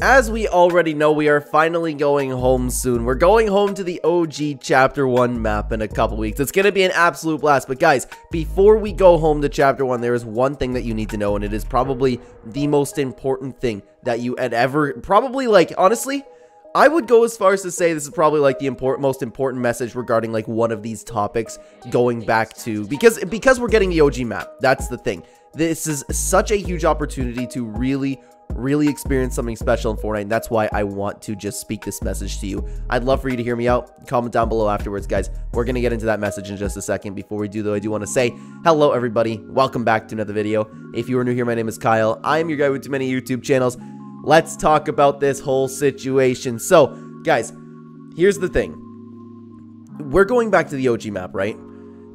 As we already know, we are finally going home soon. We're going home to the OG Chapter 1 map in a couple weeks. It's going to be an absolute blast. But guys, before we go home to Chapter 1, there is one thing that you need to know, and it is probably the most important thing that you had ever, probably, like, honestly, I would go as far as to say this is probably like the most important message regarding like one of these topics going back to, because we're getting the OG map. That's the thing. This is such a huge opportunity to really experience something special in Fortnite, and that's why I want to just speak this message to you. I'd love for you to hear me out. Comment down below afterwards, guys. We're going to get into that message in just a second. Before we do, though, I do want to say hello, everybody. Welcome back to another video. If you are new here, my name is Kyle. I am your guy with too many YouTube channels. Let's talk about this whole situation. So, guys, here's the thing. We're going back to the OG map, right?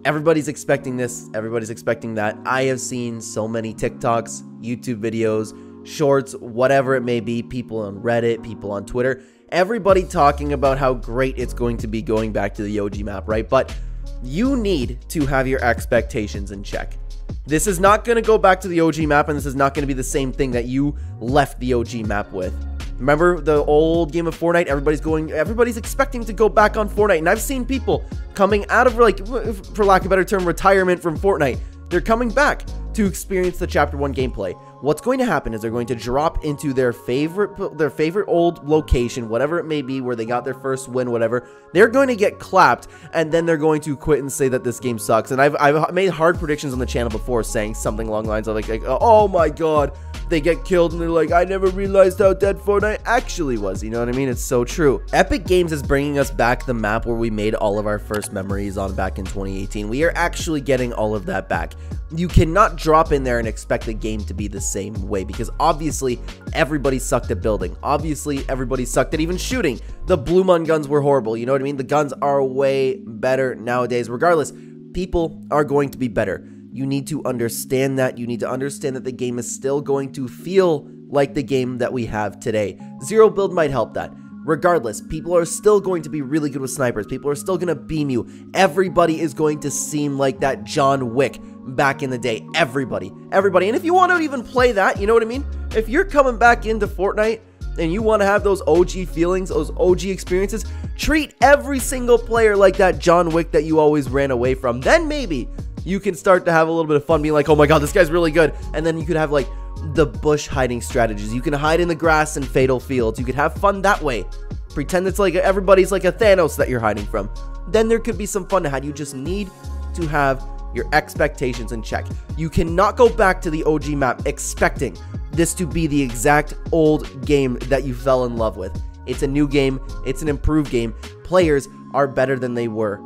Everybody's expecting this. Everybody's expecting that. I have seen so many TikToks, YouTube videos, shorts, whatever it may be, people on Reddit, people on Twitter, everybody talking about how great it's going to be going back to the OG map, right? But you need to have your expectations in check. This is not going to go back to the OG map, and this is not going to be the same thing that you left the OG map with. Remember the old game of Fortnite? Everybody's expecting to go back on Fortnite, and I've seen people coming out of, like, for lack of a better term, retirement from Fortnite. They're coming back to experience the Chapter 1 gameplay. What's going to happen is they're going to drop into their favorite old location, whatever it may be, where they got their first win, whatever. They're going to get clapped, and then they're going to quit and say that this game sucks. And I've made hard predictions on the channel before, saying something along the lines of like oh my god, they get killed, and they're like, I never realized how dead Fortnite actually was. You know what I mean? It's so true. Epic Games is bringing us back the map where we made all of our first memories on back in 2018. We are actually getting all of that back. You cannot drop in there and expect the game to be the same way, because obviously everybody sucked at building. Obviously everybody sucked at even shooting. The Blue Mun guns were horrible. You know what I mean? The guns are way better nowadays. Regardless, people are going to be better. You need to understand that. You need to understand that the game is still going to feel like the game that we have today. Zero build might help that. Regardless, people are still going to be really good with snipers. People are still going to beam you. Everybody is going to seem like that John Wick back in the day. Everybody. And if you want to even play that, you know what I mean? If you're coming back into Fortnite and you want to have those OG feelings, those OG experiences, treat every single player like that John Wick that you always ran away from. Then maybe you can start to have a little bit of fun being like, oh my god, this guy's really good. And then you could have like the bush hiding strategies. You can hide in the grass in Fatal Fields. You could have fun that way. Pretend it's like everybody's like a Thanos that you're hiding from. Then there could be some fun to have. You just need to have your expectations in check. You cannot go back to the OG map expecting this to be the exact old game that you fell in love with. It's a new game. It's an improved game. Players are better than they were.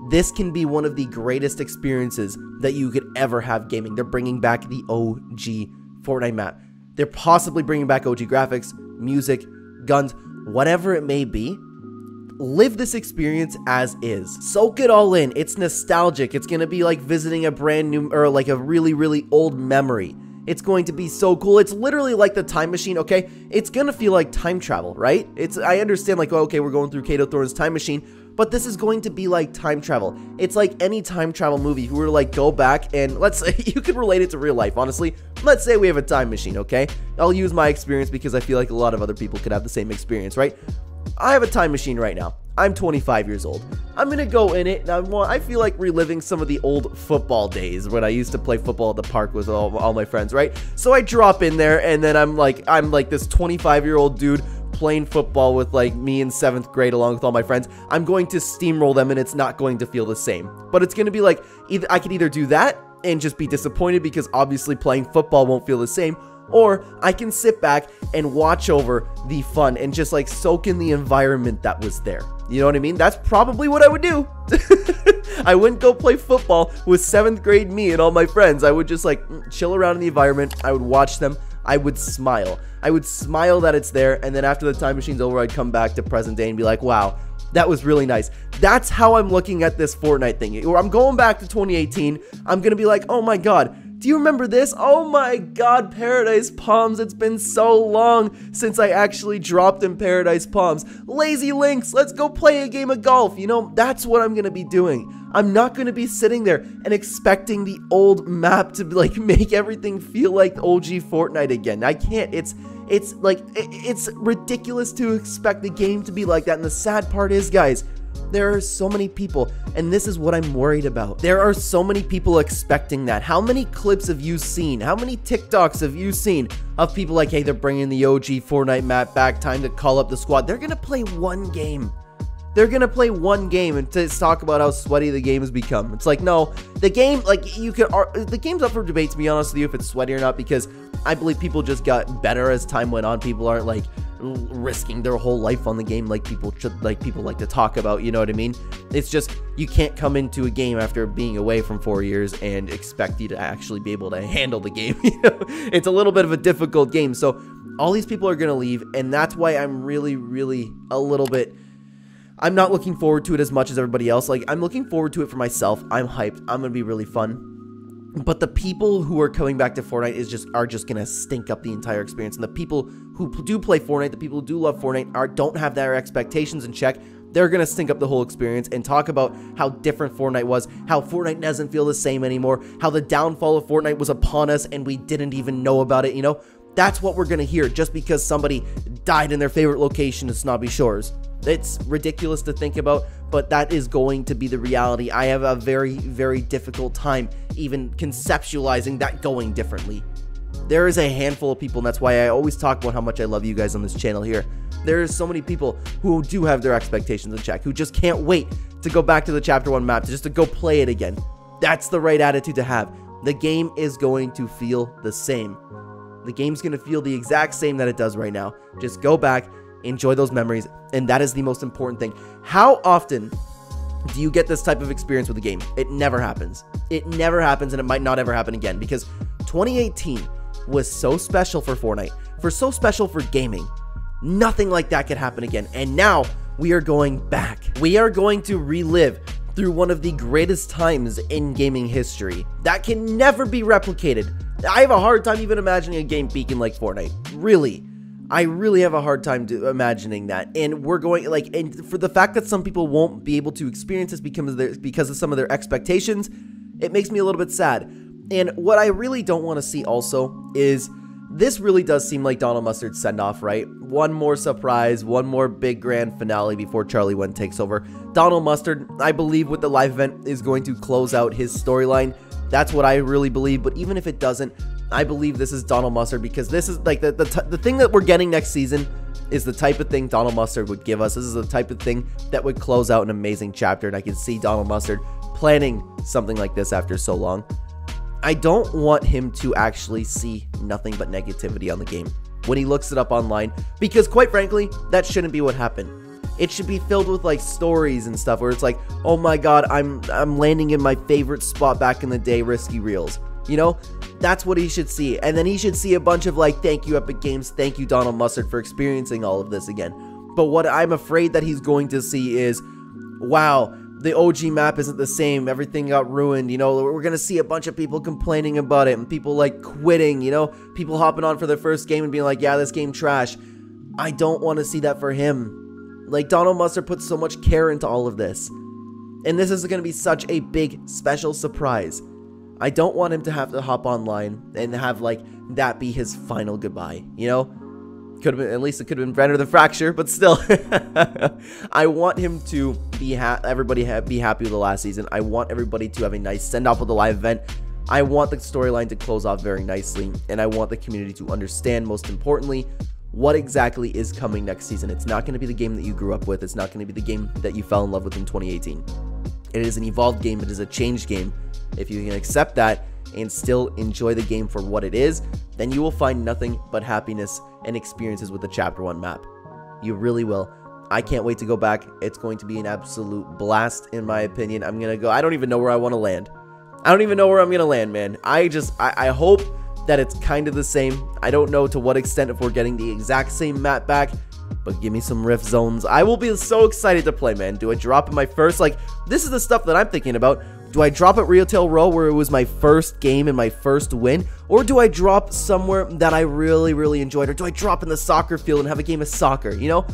This can be one of the greatest experiences that you could ever have gaming. They're bringing back the OG Fortnite map. They're possibly bringing back OG graphics, music, guns, whatever it may be. Live this experience as is. Soak it all in. It's nostalgic. It's going to be like visiting a brand new, or like a really old memory. It's going to be so cool. It's literally like the time machine, okay? It's going to feel like time travel, right? I understand, like, oh, okay, we're going through Kato Thorne's time machine, but this is going to be like time travel. It's like any time travel movie. If we were to like go back and let's say, you could relate it to real life, honestly. Let's say we have a time machine, okay? I'll use my experience because I feel like a lot of other people could have the same experience, right? I have a time machine right now. I'm 25 years old. I'm gonna go in it, and I feel like reliving some of the old football days when I used to play football at the park with all my friends, right? So I drop in there, and then I'm like this 25-year-old dude playing football with like me in 7th grade along with all my friends. I'm going to steamroll them, and it's not going to feel the same. But it's gonna be like, I could either do that and just be disappointed because obviously playing football won't feel the same, or I can sit back and watch over the fun and just like soak in the environment that was there. You know what I mean? That's probably what I would do. I wouldn't go play football with 7th grade me and all my friends. I would just like chill around in the environment. I would watch them. I would smile. I would smile that it's there. And then after the time machine's over, I'd come back to present day and be like, wow, that was really nice. That's how I'm looking at this Fortnite thing. I'm going back to 2018. I'm going to be like, oh my god, Do you remember this? Oh my god, Paradise Palms. It's been so long since I actually dropped in Paradise Palms. Lazy Links, let's go play a game of golf. You know, that's what I'm gonna be doing. I'm not gonna be sitting there and expecting the old map to like make everything feel like OG Fortnite again. I can't. It's ridiculous to expect the game to be like that. And the sad part is, guys, there are so many people, and this is what I'm worried about. There are so many people expecting that. How many clips have you seen? How many TikToks have you seen of people like, hey, they're bringing the OG Fortnite map back, time to call up the squad? They're gonna play one game. They're gonna play one game and to talk about how sweaty the game has become. It's like, no, the game, like, the game's up for debate, to be honest with you, if it's sweaty or not, because I believe people just got better as time went on. People aren't like risking their whole life on the game like people like to talk about, you know what I mean? It's just, you can't come into a game after being away from 4 years and expect you to actually be able to handle the game. You know, it's a little bit of a difficult game. So all these people are gonna leave, and that's why I'm really a little bit, I'm not looking forward to it as much as everybody else. Like, I'm looking forward to it for myself. I'm hyped. I'm gonna be really fun. But the people who are coming back to Fortnite are just gonna stink up the entire experience. And the people who do play Fortnite, the people who do love Fortnite, don't have their expectations in check. They're gonna stink up the whole experience and talk about how different Fortnite was, how Fortnite doesn't feel the same anymore, how the downfall of Fortnite was upon us and we didn't even know about it, you know? That's what we're gonna hear just because somebody died in their favorite location at Snobby Shores. It's ridiculous to think about, but that is going to be the reality. I have a very difficult time even conceptualizing that going differently. There is a handful of people, and that's why I always talk about how much I love you guys on this channel here. There is so many people who do have their expectations in check, who just can't wait to go back to the Chapter 1 map, just to go play it again. That's the right attitude to have. The game is going to feel the same. The game's going to feel the exact same that it does right now. Just go back, enjoy those memories, and that is the most important thing. How often do you get this type of experience with a game? It never happens. It never happens, and it might not ever happen again, because 2018 was so special for Fortnite, so special for gaming. Nothing like that could happen again, and now we are going back. We are going to relive through one of the greatest times in gaming history that can never be replicated. I have a hard time even imagining a game peaking like Fortnite. Really. I really have a hard time imagining that, and we're going, like, and for the fact that some people won't be able to experience this because of some of their expectations, it makes me a little bit sad. And what I really don't want to see also is, this really does seem like Donald Mustard's send-off, right? One more surprise, one more big grand finale before Charlie Wen takes over. Donald Mustard, I believe, with the live event is going to close out his storyline. That's what I really believe, but even if it doesn't, I believe this is Donald Mustard, because this is like the thing that we're getting next season is the type of thing Donald Mustard would give us. This is the type of thing that would close out an amazing chapter, and I can see Donald Mustard planning something like this after so long. I don't want him to actually see nothing but negativity on the game when he looks it up online, because quite frankly, that shouldn't be what happened. It should be filled with like stories and stuff where it's like, oh my god, I'm landing in my favorite spot back in the day, Risky Reels. You know, that's what he should see. And then he should see a bunch of like, thank you Epic Games, thank you Donald Mustard for experiencing all of this again. But what I'm afraid that he's going to see is, wow, the OG map isn't the same, everything got ruined, you know, we're gonna see a bunch of people complaining about it, and people like quitting, you know, people hopping on for their first game and being like, yeah, this game trash. I don't want to see that for him. Like, Donald Mustard put so much care into all of this, and this is gonna be such a big, special surprise. I don't want him to have to hop online and have like that be his final goodbye, you know? Could have been, at least it could have been better than Fracture, but still. I want him to be be happy with the last season. I want everybody to have a nice send-off with the live event. I want the storyline to close off very nicely, and I want the community to understand, most importantly, what exactly is coming next season. It's not going to be the game that you grew up with. It's not going to be the game that you fell in love with in 2018. It is an evolved game. It is a changed game. If you can accept that and still enjoy the game for what it is, then you will find nothing but happiness and experiences with the Chapter 1 map. You really will. I can't wait to go back. It's going to be an absolute blast, in my opinion. I'm going to go. I don't even know where I want to land. I don't even know where I'm going to land, man. I hope that it's kind of the same. I don't know to what extent, if we're getting the exact same map back, but give me some rift zones. I will be so excited to play, man. Do I drop in my first? Like, this is the stuff that I'm thinking about. Do I drop at Rio Tail Row where it was my first game and my first win? Or do I drop somewhere that I really enjoyed? Or do I drop in the soccer field and have a game of soccer, you know?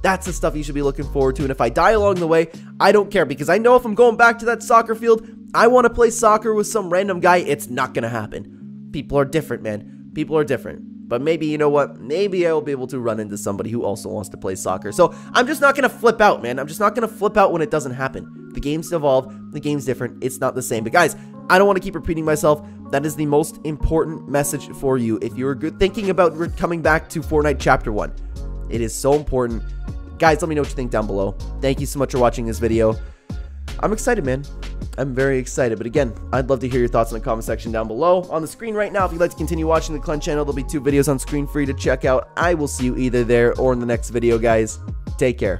That's the stuff you should be looking forward to. And if I die along the way, I don't care, because I know if I'm going back to that soccer field, I want to play soccer with some random guy. It's not going to happen. People are different, man. People are different. But maybe, you know what? Maybe I will be able to run into somebody who also wants to play soccer. So I'm just not going to flip out, man. I'm just not going to flip out when it doesn't happen. The game's evolved. The game's different. It's not the same. But guys, I don't want to keep repeating myself. That is the most important message for you. If you're thinking about coming back to Fortnite Chapter 1, it is so important. Guys, let me know what you think down below. Thank you so much for watching this video. I'm excited, man. I'm very excited. But again, I'd love to hear your thoughts in the comment section down below. On the screen right now, if you'd like to continue watching the Clen channel, there'll be 2 videos on screen for you to check out. I will see you either there or in the next video, guys. Take care.